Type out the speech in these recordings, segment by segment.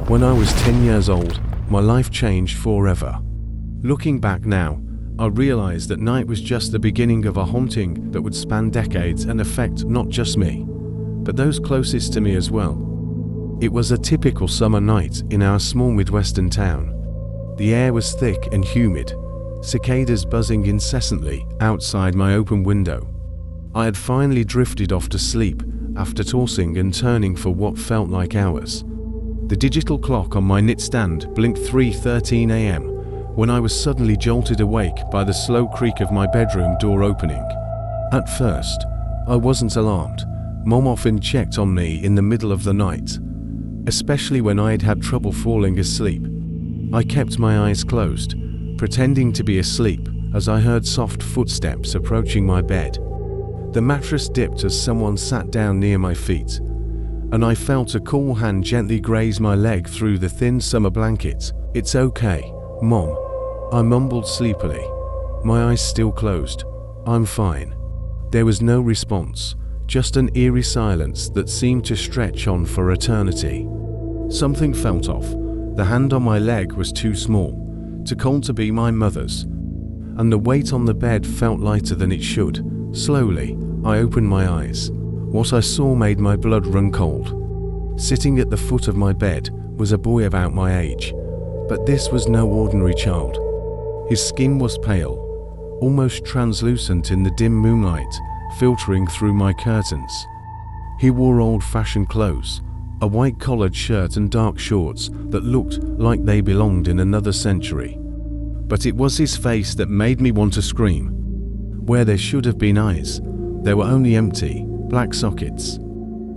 When I was 10 years old, my life changed forever. Looking back now, I realized that night was just the beginning of a haunting that would span decades and affect not just me, but those closest to me as well. It was a typical summer night in our small Midwestern town. The air was thick and humid, cicadas buzzing incessantly outside my open window. I had finally drifted off to sleep after tossing and turning for what felt like hours. The digital clock on my nightstand blinked 3:13 a.m. when I was suddenly jolted awake by the slow creak of my bedroom door opening. At first, I wasn't alarmed. Mom often checked on me in the middle of the night, especially when I had had trouble falling asleep. I kept my eyes closed, pretending to be asleep as I heard soft footsteps approaching my bed. The mattress dipped as someone sat down near my feet, and I felt a cool hand gently graze my leg through the thin summer blanket. "It's okay, Mom," I mumbled sleepily, my eyes still closed. "I'm fine." There was no response, just an eerie silence that seemed to stretch on for eternity. Something felt off. The hand on my leg was too small, too cold to be my mother's, and the weight on the bed felt lighter than it should. Slowly, I opened my eyes. What I saw made my blood run cold. Sitting at the foot of my bed was a boy about my age, but this was no ordinary child. His skin was pale, almost translucent in the dim moonlight filtering through my curtains. He wore old-fashioned clothes, a white collared shirt and dark shorts that looked like they belonged in another century. But it was his face that made me want to scream. Where there should have been eyes, there were only empty, black sockets.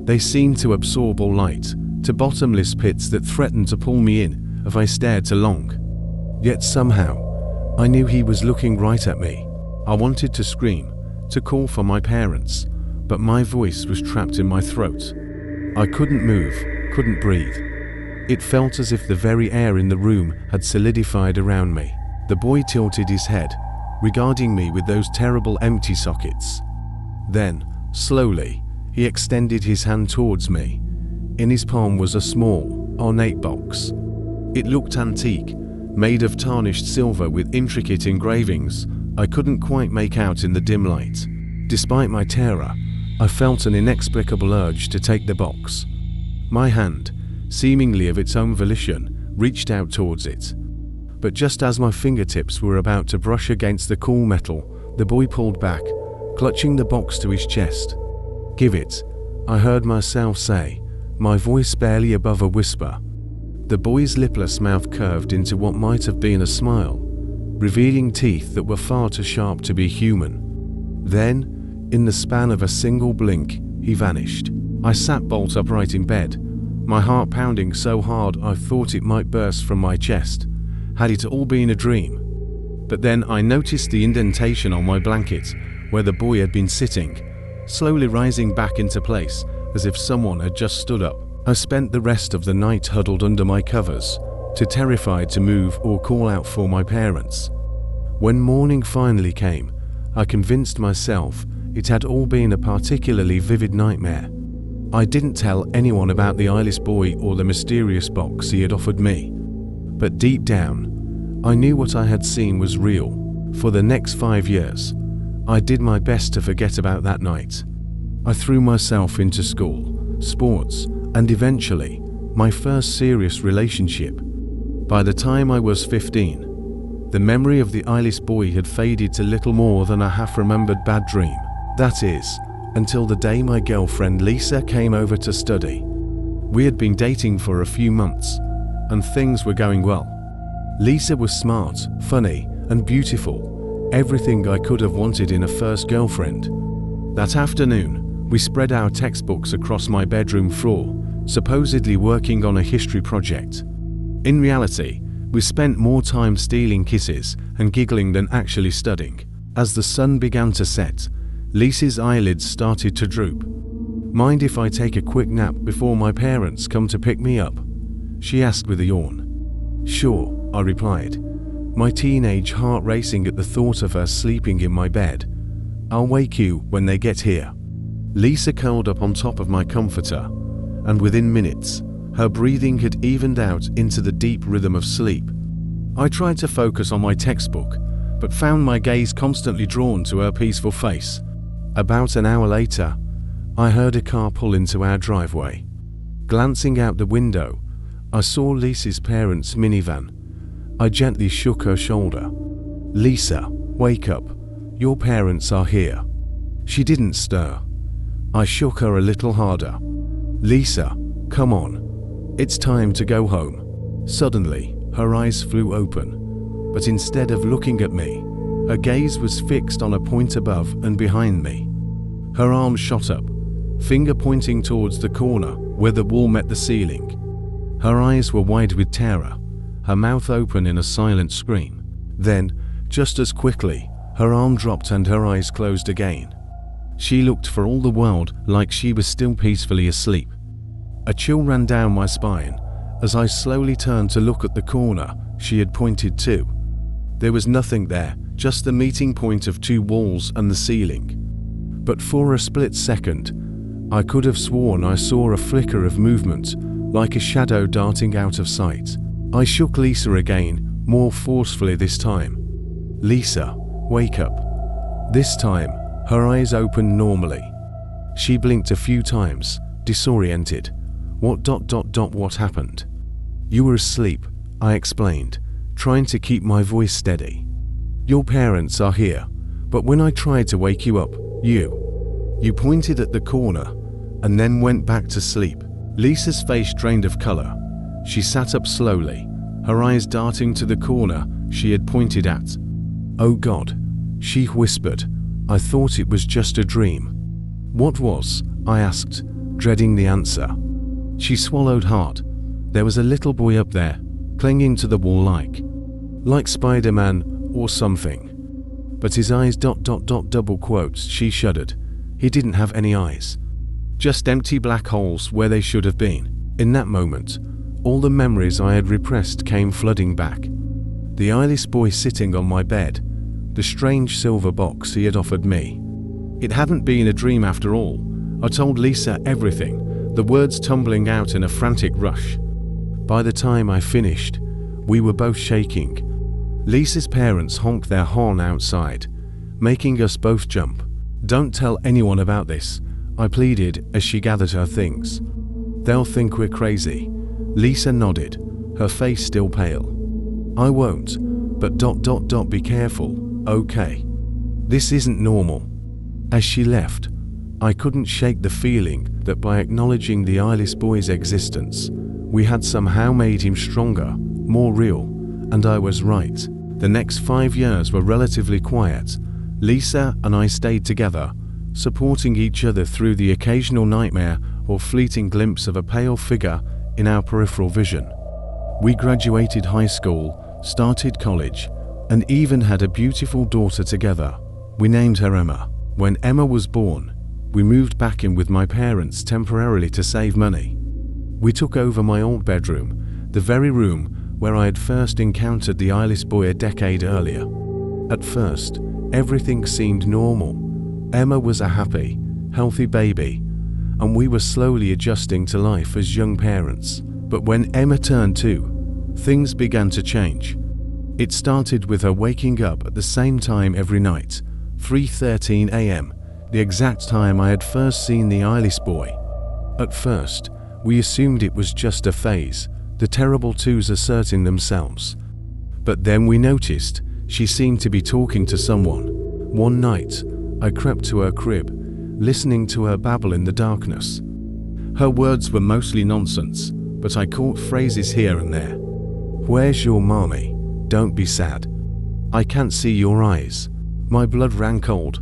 They seemed to absorb all light, to bottomless pits that threatened to pull me in if I stared too long. Yet somehow, I knew he was looking right at me. I wanted to scream, to call for my parents, but my voice was trapped in my throat. I couldn't move, couldn't breathe. It felt as if the very air in the room had solidified around me. The boy tilted his head, regarding me with those terrible empty sockets. Then, slowly, he extended his hand towards me. In his palm was a small, ornate box. It looked antique, made of tarnished silver with intricate engravings I couldn't quite make out in the dim light. Despite my terror, I felt an inexplicable urge to take the box. My hand, seemingly of its own volition, reached out towards it. But just as my fingertips were about to brush against the cool metal, the boy pulled back, clutching the box to his chest. "Give it," I heard myself say, my voice barely above a whisper. The boy's lipless mouth curved into what might have been a smile, revealing teeth that were far too sharp to be human. Then, in the span of a single blink, he vanished. I sat bolt upright in bed, my heart pounding so hard I thought it might burst from my chest. Had it all been a dream? But then I noticed the indentation on my blanket where the boy had been sitting, slowly rising back into place as if someone had just stood up. I spent the rest of the night huddled under my covers, too terrified to move or call out for my parents. When morning finally came, I convinced myself it had all been a particularly vivid nightmare. I didn't tell anyone about the eyeless boy or the mysterious box he had offered me. But deep down, I knew what I had seen was real. For the next 5 years, I did my best to forget about that night. I threw myself into school, sports, and eventually, my first serious relationship. By the time I was 15, the memory of the eyeless boy had faded to little more than a half-remembered bad dream. That is, until the day my girlfriend Lisa came over to study. We had been dating for a few months, and things were going well. Lisa was smart, funny, and beautiful, everything I could have wanted in a first girlfriend. That afternoon, we spread our textbooks across my bedroom floor, supposedly working on a history project. In reality, we spent more time stealing kisses and giggling than actually studying. As the sun began to set, Lisa's eyelids started to droop. "Mind if I take a quick nap before my parents come to pick me up?" she asked with a yawn. "Sure," I replied, my teenage heart racing at the thought of her sleeping in my bed. "I'll wake you when they get here." Lisa curled up on top of my comforter, and within minutes, Her breathing had evened out into the deep rhythm of sleep. I tried to focus on my textbook, but found my gaze constantly drawn to her peaceful face. About an hour later, I heard a car pull into our driveway. Glancing out the window, I saw Lisa's parents' minivan. I gently shook her shoulder. "Lisa, wake up. Your parents are here." She didn't stir. I shook her a little harder. "Lisa, come on. It's time to go home." Suddenly, her eyes flew open, but instead of looking at me, her gaze was fixed on a point above and behind me. Her arm shot up, finger pointing towards the corner where the wall met the ceiling. Her eyes were wide with terror, her mouth open in a silent scream. Then, just as quickly, her arm dropped and her eyes closed again. She looked for all the world like she was still peacefully asleep. A chill ran down my spine as I slowly turned to look at the corner she had pointed to. There was nothing there, just the meeting point of two walls and the ceiling. But for a split second, I could have sworn I saw a flicker of movement, like a shadow darting out of sight. I shook Lisa again, more forcefully this time. "Lisa, wake up." This time, her eyes opened normally. She blinked a few times, disoriented. What happened?" "You were asleep," I explained, trying to keep my voice steady. "Your parents are here, but when I tried to wake you up, you pointed at the corner and then went back to sleep." Lisa's face drained of color. She sat up slowly, her eyes darting to the corner she had pointed at. "Oh God," she whispered. "I thought it was just a dream." "What was?" I asked, dreading the answer. She swallowed hard. "There was a little boy up there, clinging to the wall like Spider-Man or something. But his eyes ... double quotes, she shuddered. "He didn't have any eyes. Just empty black holes where they should have been." In that moment, all the memories I had repressed came flooding back. The eyeless boy sitting on my bed, the strange silver box he had offered me. It hadn't been a dream after all. I told Lisa everything, the words tumbling out in a frantic rush. By the time I finished, we were both shaking. Lisa's parents honked their horn outside, making us both jump. "Don't tell anyone about this," I pleaded as she gathered her things. "They'll think we're crazy." Lisa nodded, her face still pale. "I won't, but ... be careful, okay? This isn't normal." As she left, I couldn't shake the feeling that by acknowledging the eyeless boy's existence, we had somehow made him stronger, more real, and I was right. The next 5 years were relatively quiet. Lisa and I stayed together, supporting each other through the occasional nightmare or fleeting glimpse of a pale figure in our peripheral vision. We graduated high school, started college, and even had a beautiful daughter together. We named her Emma. When Emma was born, we moved back in with my parents temporarily to save money. We took over my old bedroom, the very room where I had first encountered the eyeless boy a decade earlier. At first, everything seemed normal. Emma was a happy, healthy baby, and we were slowly adjusting to life as young parents. But when Emma turned 2, things began to change. It started with her waking up at the same time every night, 3:13 a.m., the exact time I had first seen the eyeless boy. At first, we assumed it was just a phase, the terrible twos asserting themselves. But then we noticed she seemed to be talking to someone. One night, I crept to her crib, listening to her babble in the darkness. Her words were mostly nonsense, but I caught phrases here and there. "Where's your mommy? Don't be sad. I can't see your eyes." My blood ran cold.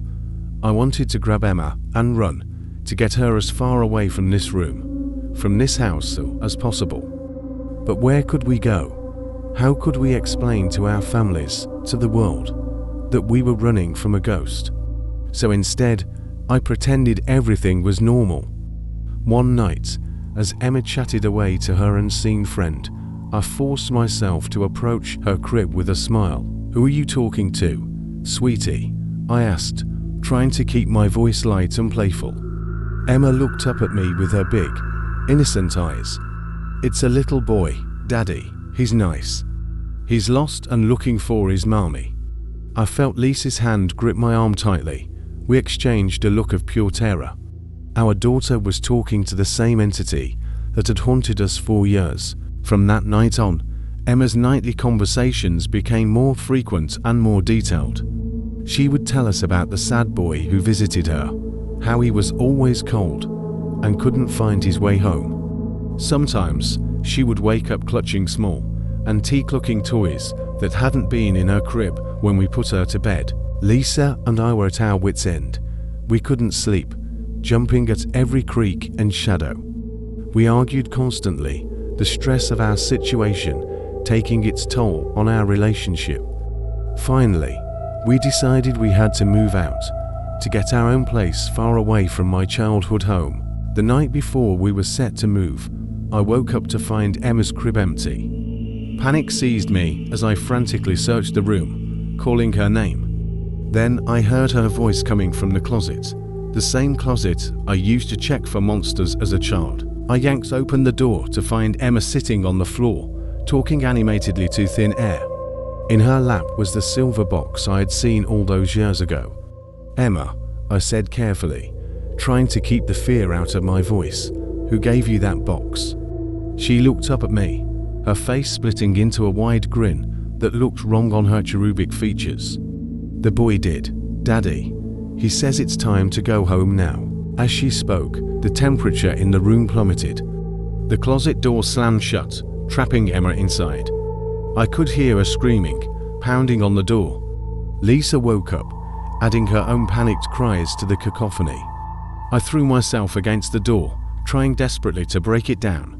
I wanted to grab Emma and run, to get her as far away from this room, from this house as possible. But where could we go? How could we explain to our families, to the world, that we were running from a ghost? So instead, I pretended everything was normal. One night, as Emma chatted away to her unseen friend, I forced myself to approach her crib with a smile. "Who are you talking to, sweetie?" I asked, trying to keep my voice light and playful. Emma looked up at me with her big, innocent eyes. It's a little boy, Daddy. He's nice. He's lost and looking for his mommy. I felt Lisa's hand grip my arm tightly. We exchanged a look of pure terror. Our daughter was talking to the same entity that had haunted us for years. From that night on, Emma's nightly conversations became more frequent and more detailed. She would tell us about the sad boy who visited her, how he was always cold and couldn't find his way home. Sometimes she would wake up clutching small, antique-looking toys that hadn't been in her crib when we put her to bed. Lisa and I were at our wits' end. We couldn't sleep, jumping at every creak and shadow. We argued constantly, the stress of our situation taking its toll on our relationship. Finally, we decided we had to move out, to get our own place far away from my childhood home. The night before we were set to move, I woke up to find Emma's crib empty. Panic seized me as I frantically searched the room, calling her name. Then I heard her voice coming from the closet, the same closet I used to check for monsters as a child. I yanked open the door to find Emma sitting on the floor, talking animatedly to thin air. In her lap was the silver box I had seen all those years ago. "Emma," I said carefully, trying to keep the fear out of my voice, "who gave you that box?" She looked up at me, her face splitting into a wide grin that looked wrong on her cherubic features. "The boy did, Daddy. He says it's time to go home now." As she spoke, the temperature in the room plummeted. The closet door slammed shut, trapping Emma inside. I could hear her screaming, pounding on the door. Lisa woke up, adding her own panicked cries to the cacophony. I threw myself against the door, trying desperately to break it down.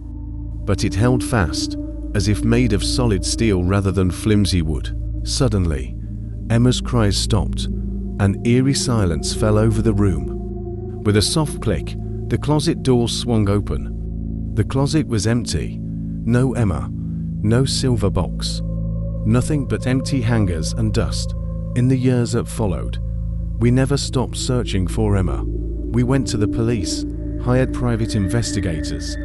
But it held fast, as if made of solid steel rather than flimsy wood. Suddenly, Emma's cries stopped. An eerie silence fell over the room. With a soft click, the closet door swung open. The closet was empty. No Emma, no silver box. Nothing but empty hangers and dust. In the years that followed, we never stopped searching for Emma. We went to the police, hired private investigators,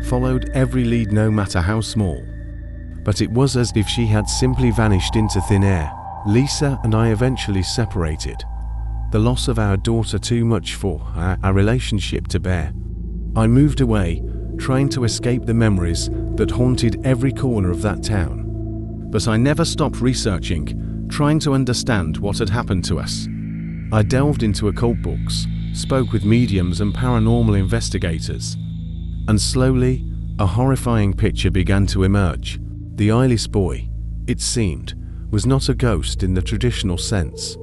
followed every lead no matter how small. But it was as if she had simply vanished into thin air. Lisa and I eventually separated. The loss of our daughter too much for our relationship to bear. I moved away, trying to escape the memories that haunted every corner of that town. But I never stopped researching, trying to understand what had happened to us. I delved into occult books, spoke with mediums and paranormal investigators, and slowly, a horrifying picture began to emerge. The eyeless boy, it seemed, was not a ghost in the traditional sense.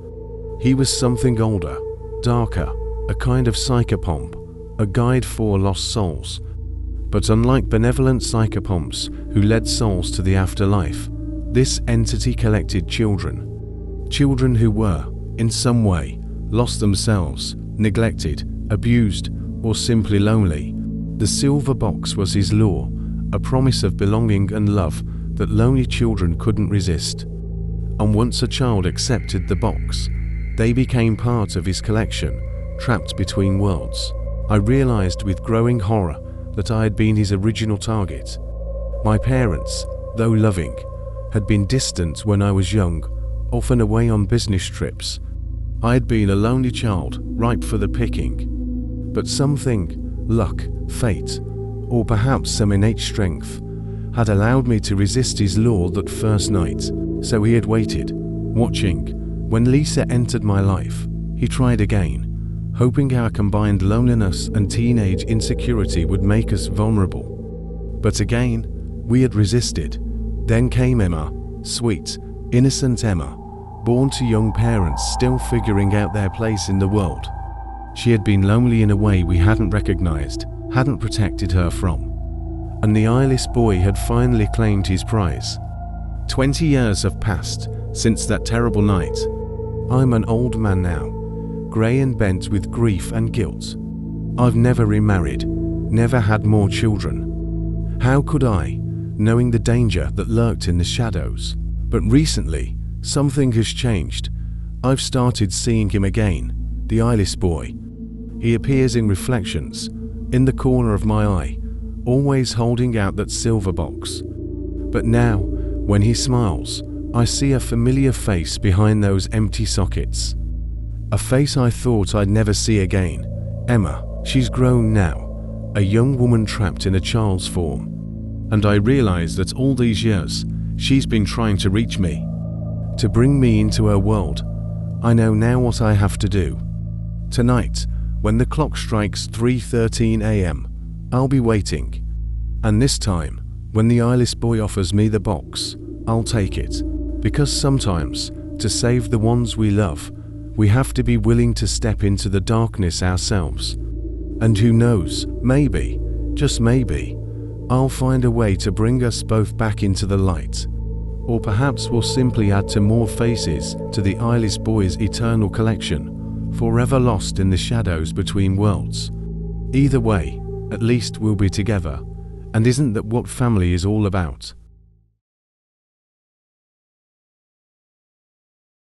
He was something older, darker, a kind of psychopomp, a guide for lost souls. But unlike benevolent psychopomps who led souls to the afterlife, this entity collected children. Children who were, in some way, lost themselves, neglected, abused, or simply lonely. The silver box was his lure, a promise of belonging and love that lonely children couldn't resist. And once a child accepted the box, they became part of his collection, trapped between worlds. I realized with growing horror that I had been his original target. My parents, though loving, had been distant when I was young, often away on business trips. I had been a lonely child, ripe for the picking. But something, luck, fate, or perhaps some innate strength, had allowed me to resist his lure that first night. So he had waited, watching. When Lisa entered my life, he tried again, hoping our combined loneliness and teenage insecurity would make us vulnerable. But again, we had resisted. Then came Emma, sweet, innocent Emma, born to young parents still figuring out their place in the world. She had been lonely in a way we hadn't recognized, hadn't protected her from. And the eyeless boy had finally claimed his prize. 20 years have passed since that terrible night. I'm an old man now, grey and bent with grief and guilt. I've never remarried, never had more children. How could I, knowing the danger that lurked in the shadows? But recently, something has changed. I've started seeing him again, the eyeless boy. He appears in reflections, in the corner of my eye, always holding out that silver box. But now, when he smiles, I see a familiar face behind those empty sockets. A face I thought I'd never see again. Emma. She's grown now, a young woman trapped in a child's form. And I realize that all these years, she's been trying to reach me, to bring me into her world. I know now what I have to do. Tonight, when the clock strikes 3:13 a.m., I'll be waiting. And this time, when the eyeless boy offers me the box, I'll take it. Because sometimes, to save the ones we love, we have to be willing to step into the darkness ourselves. And who knows, maybe, just maybe, I'll find a way to bring us both back into the light. Or perhaps we'll simply add to more faces to the Eyeless Boy's eternal collection, forever lost in the shadows between worlds. Either way, at least we'll be together. And isn't that what family is all about?